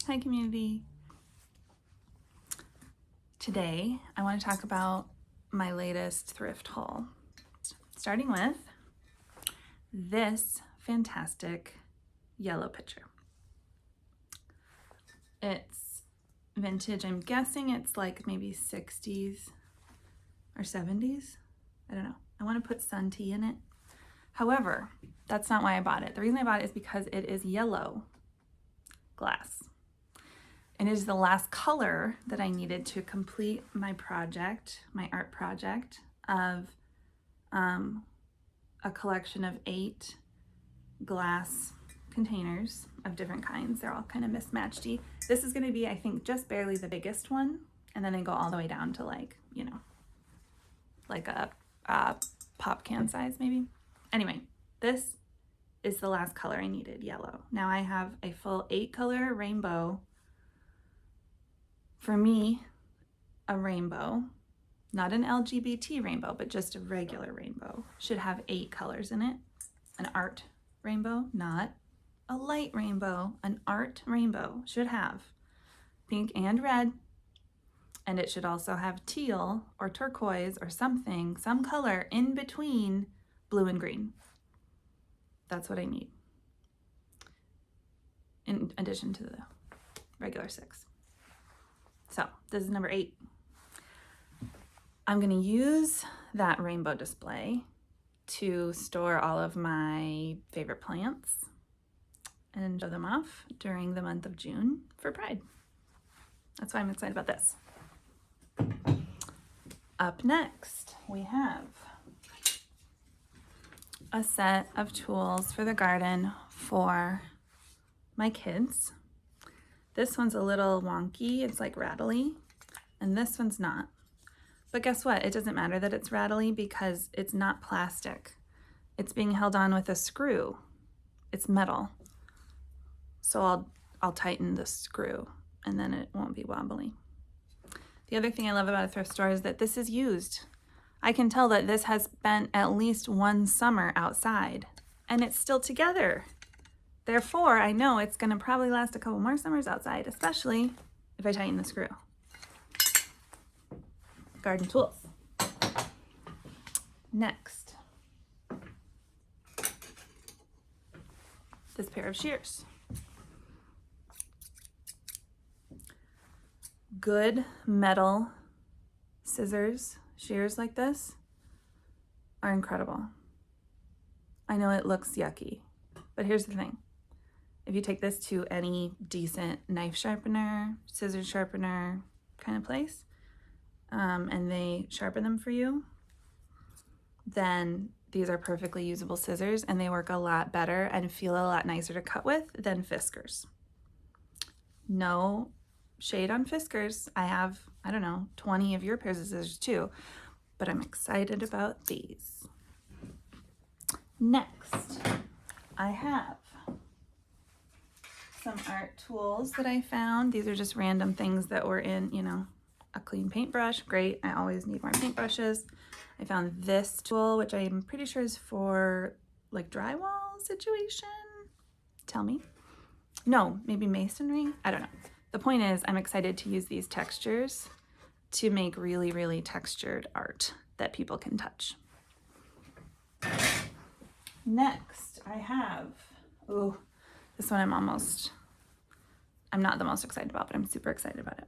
Hi community. Today I want to talk about my latest thrift haul, starting with this fantastic yellow pitcher. It's vintage. I'm guessing it's like maybe 60s or 70s. I don't know. I want to put sun tea in it. However, that's not why I bought it. The reason I bought it is because it is yellow glass. And it is the last color that I needed to complete my project, my art project of a collection of 8 glass containers of different kinds. They're all kind of mismatchy. This is going to be, I think, just barely the biggest one. And then they go all the way down to like, you know, like a pop can size maybe. Anyway, this is the last color I needed, yellow. Now I have a full 8-color rainbow. For me, a rainbow, not an LGBT rainbow, but just a regular rainbow, should have 8 colors in it. An art rainbow, not a light rainbow. An art rainbow should have pink and red, and it should also have teal or turquoise or something, some color in between blue and green. That's what I need, in addition to the regular 6. So this is number 8. I'm going to use that rainbow display to store all of my favorite plants and show them off during the month of June for Pride. That's why I'm excited about this. Up next, we have a set of tools for the garden for my kids. This one's a little wonky, it's like rattly, and this one's not. But guess what? It doesn't matter that it's rattly because it's not plastic. It's being held on with a screw. It's metal. So I'll tighten the screw and then it won't be wobbly. The other thing I love about a thrift store is that this is used. I can tell that this has been at least one summer outside and it's still together. Therefore, I know it's going to probably last a couple more summers outside, especially if I tighten the screw. Garden tools. Next, this pair of shears. Good metal scissors, shears like this are incredible. I know it looks yucky, but here's the thing. If you take this to any decent knife sharpener, scissors sharpener kind of place, and they sharpen them for you, then these are perfectly usable scissors and they work a lot better and feel a lot nicer to cut with than Fiskars. No shade on Fiskars. I have, 20 of your pairs of scissors too, but I'm excited about these. Next, I have some art tools that I found. These are just random things that were in, a clean paintbrush. Great, I always need more paintbrushes. I found this tool, which I'm pretty sure is for like drywall situation. Tell me. No, maybe masonry? I don't know. The point is I'm excited to use these textures to make really, really textured art that people can touch. Next, I have, this one I'm not the most excited about, but I'm super excited about it.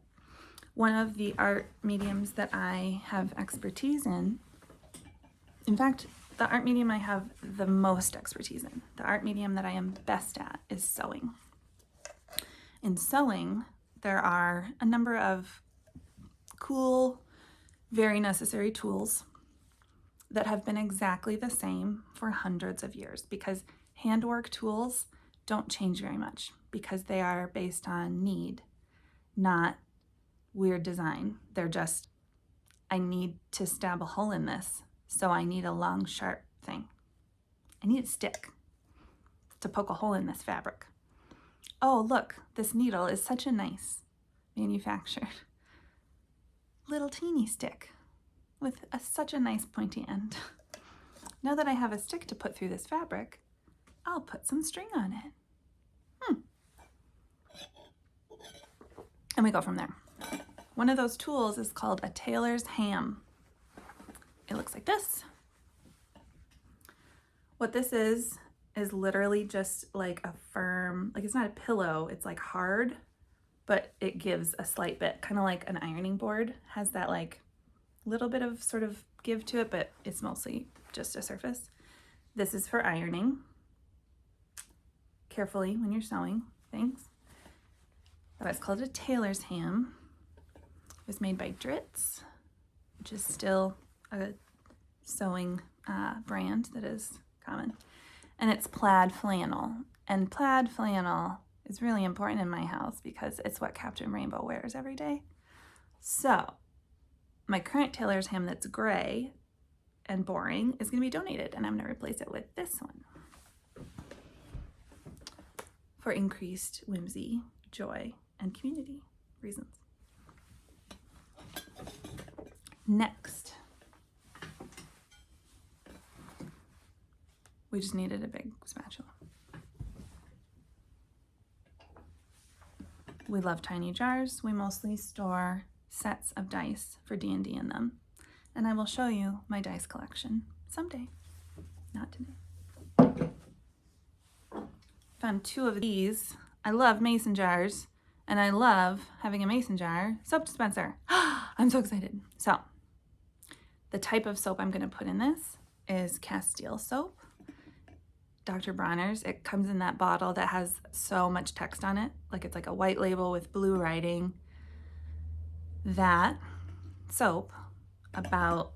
One of the art mediums that I have expertise in fact, the art medium I have the most expertise in, the art medium that I am best at is sewing. In sewing, there are a number of cool, very necessary tools that have been exactly the same for hundreds of years because handwork tools don't change very much because they are based on need, not weird design. They're just, I need to stab a hole in this, so I need a long, sharp thing. I need a stick to poke a hole in this fabric. Oh, look, this needle is such a nice manufactured little teeny stick with such a nice pointy end. Now that I have a stick to put through this fabric, I'll put some string on it. we go from there. One of those tools is called a tailor's ham. It looks like this. What this is literally just like a firm, like it's not a pillow, it's like hard, but it gives a slight bit, kind of like an ironing board, has that like little bit of sort of give to it, but it's mostly just a surface. This is for ironing. Carefully when you're sewing things. That's called a tailor's ham. It was made by Dritz, which is still a sewing brand that is common. And it's plaid flannel. And plaid flannel is really important in my house because it's what Captain Rainbow wears every day. So my current tailor's ham that's gray and boring is going to be donated, and I'm going to replace it with this one for increased whimsy, joy, and community reasons. Next, we just needed a big spatula. We love tiny jars. We mostly store sets of dice for D&D in them. And I will show you my dice collection someday, not today. Found 2 of these. I love mason jars, and I love having a mason jar soap dispenser. I'm so excited. So the type of soap I'm going to put in this is Castile soap. Dr. Bronner's. It comes in that bottle that has so much text on it. Like it's like a white label with blue writing. That soap, about,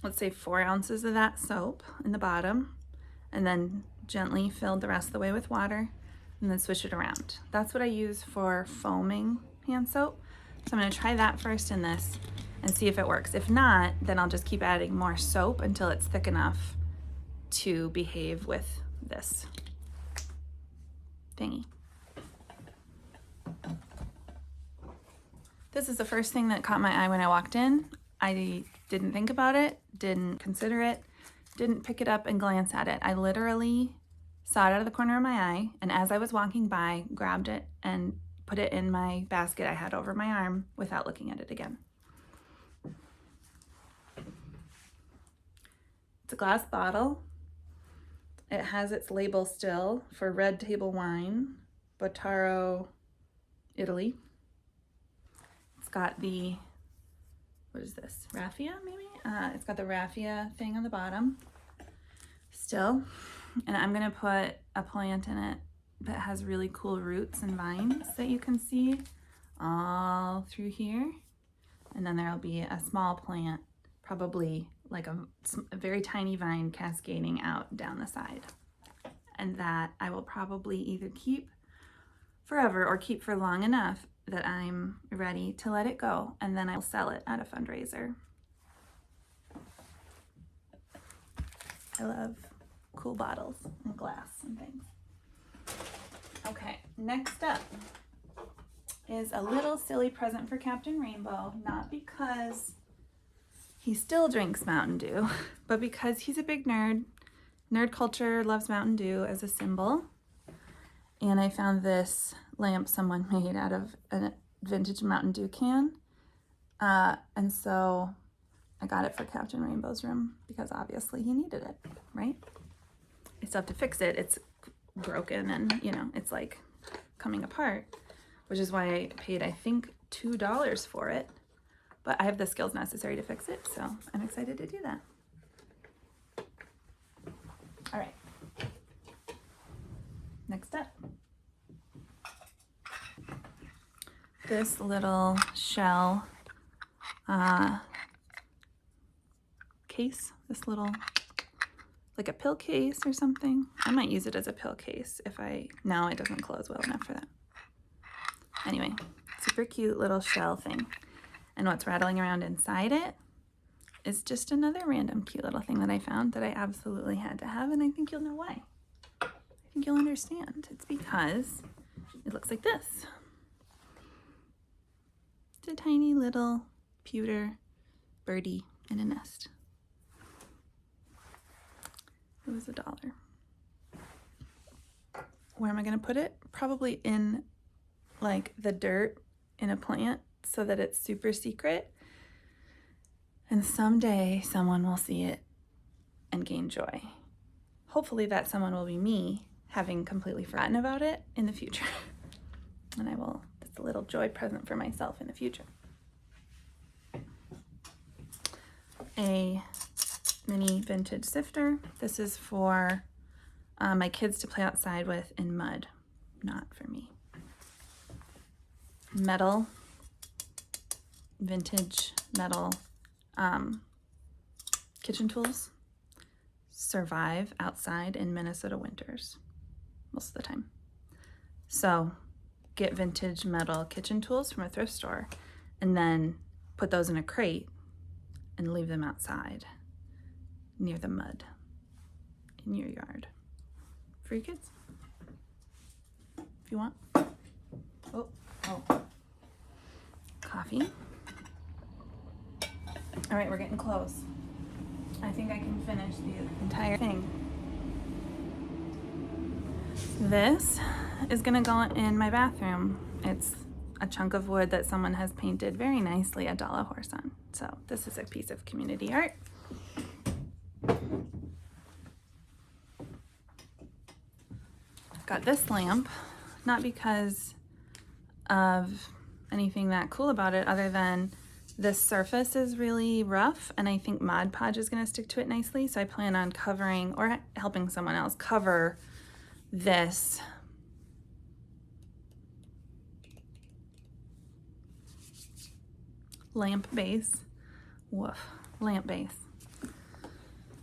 let's say 4 ounces of that soap in the bottom, and then gently filled the rest of the way with water, and then swish it around. That's what I use for foaming hand soap. So I'm going to try that first in this and see if it works. If not, then I'll just keep adding more soap until it's thick enough to behave with this thingy. This is the first thing that caught my eye when I walked in. I didn't think about it, didn't consider it, didn't pick it up and glance at it. I literally saw it out of the corner of my eye, and as I was walking by, grabbed it and put it in my basket I had over my arm without looking at it again. It's a glass bottle. It has its label still for Red Table Wine, Botaro, Italy. It's got the, what is this, raffia maybe? It's got the raffia thing on the bottom still. And I'm gonna put a plant in it that has really cool roots and vines that you can see all through here. And then there'll be a small plant, probably like a very tiny vine cascading out down the side. And that I will probably either keep forever or keep for long enough that I'm ready to let it go, and then I'll sell it at a fundraiser. I love cool bottles and glass and things. Okay, next up is a little silly present for Captain Rainbow, not because he still drinks Mountain Dew, but because he's a big nerd. Nerd culture loves Mountain Dew as a symbol. And I found this lamp someone made out of a vintage Mountain Dew can. And so I got it for Captain Rainbow's room because obviously he needed it, right? I still have to fix it. It's broken and, you know, it's like coming apart, which is why I paid, I think, $2 for it. But I have the skills necessary to fix it, so I'm excited to do that. All right. Next up. This little shell case, this little, like a pill case or something. I might use it as a pill case if no, it doesn't close well enough for that. Anyway, super cute little shell thing. And what's rattling around inside it is just another random cute little thing that I found that I absolutely had to have, and I think you'll know why. I think you'll understand. It's because it looks like this. It's a tiny little pewter birdie in a nest. It was $1. Where am I going to put it? Probably in like the dirt in a plant so that it's super secret. And someday someone will see it and gain joy. Hopefully that someone will be me, having completely forgotten about it in the future. And it's a little joy present for myself in the future. A mini vintage sifter. This is for my kids to play outside with in mud, not for me. Metal, vintage metal kitchen tools. Survive outside in Minnesota winters most of the time. So get vintage metal kitchen tools from a thrift store and then put those in a crate and leave them outside near the mud in your yard for your kids if you want. Oh, coffee. All right, we're getting close. I think I can finish the entire thing. This is gonna go in my bathroom. It's a chunk of wood that someone has painted very nicely a dollar horse on. So this is a piece of community art. Got this lamp, not because of anything that cool about it other than this surface is really rough and I think Mod Podge is going to stick to it nicely. So I plan on covering or helping someone else cover this lamp base. Woof. Lamp base.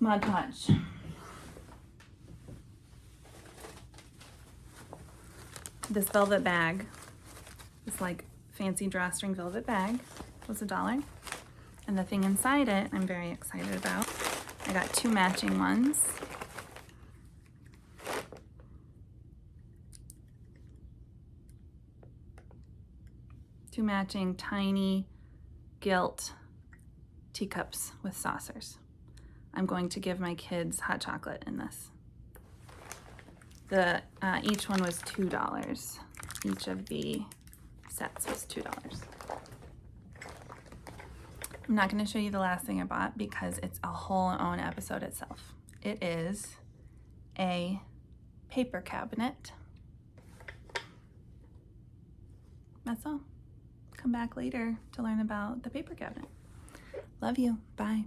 Mod Podge. This velvet bag, this like fancy drawstring velvet bag, was $1. And the thing inside it, I'm very excited about. I got 2 matching ones. Two matching tiny gilt teacups with saucers. I'm going to give my kids hot chocolate in this. Each one was $2. Each of the sets was $2. I'm not going to show you the last thing I bought because it's a whole own episode itself. It is a paper cabinet. That's all. Come back later to learn about the paper cabinet. Love you. Bye.